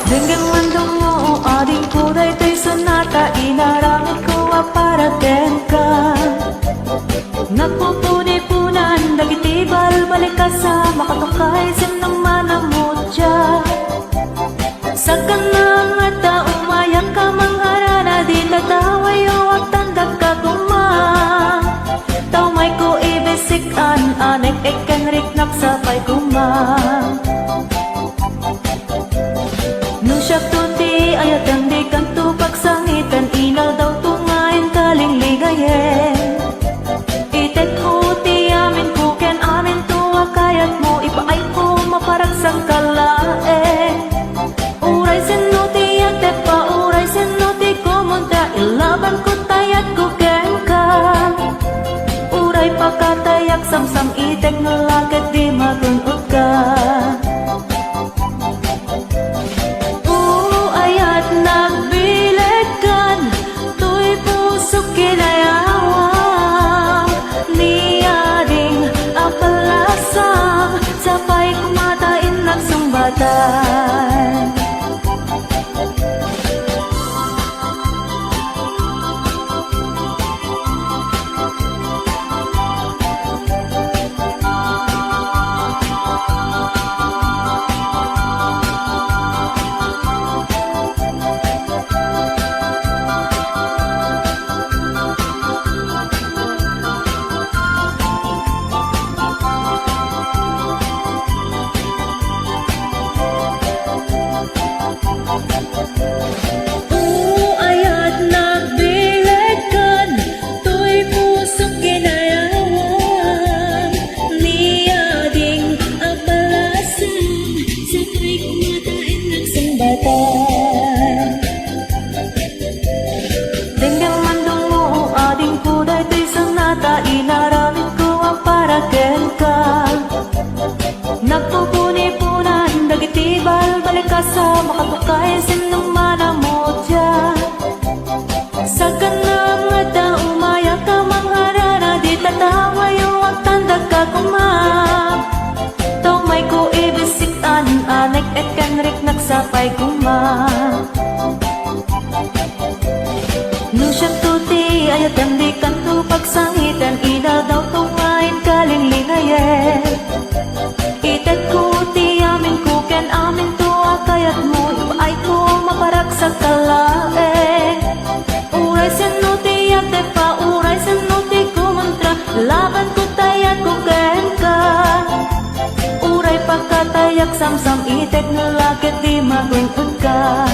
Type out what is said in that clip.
Dengan mandong mo ading kuday tay sonata inaramid ko para ka. Nagpupuni-punan dagiti balbalik ka sa makatukay sinang manamutya. Sa kanang at umayak ka mangharana di tatawayo at tandag ka kumang. Taumay ko ibisikan anek ikan riknak sapay kumang. Nung siya tuti ayat ang di kanto pagsangitan inaw daw tungain kaling ligayen. Itet ko ti amin ko ken amin tuwa kayat mo ipaay ko maparagsang kalae. Uray sinuti yatet pa uray sinuti kumunta ilaban ko tayat ko ken ka. Uray pakatayak samsam itek nalakit di magunod ka. Nagbilekan, tuy puso kinayawang niading apalasang sapay kumatain nagsumbatan. Ayat nagbilekan, tuy puso kinayawang niading apalasang sapay kumatain nagsumbatan. Dengan mandong mo ading kuday tay sonata inaramid ko para ka. Nagpupuni-punan dagiti balbalik ka sa makatukay sinong manamutya. Sa kanang at umayak ka mangharana di tatawayo at tandag ka kumang. Taumay ko ibisikan anek et kanrik nagsapay kumang. Nung siya tuti ayat ang di kanto pagsangitan ina daw tungain kaling lingayen. Itet ko ti amin ko ken amin tuwa kayat mo ipaay ko maparak sa kalae. Uray sinuti yatet pa uray sinuti kumontra laban ko tayat ko ken ka. Uray pagkatayak samsam itek nalakit di magunod ka.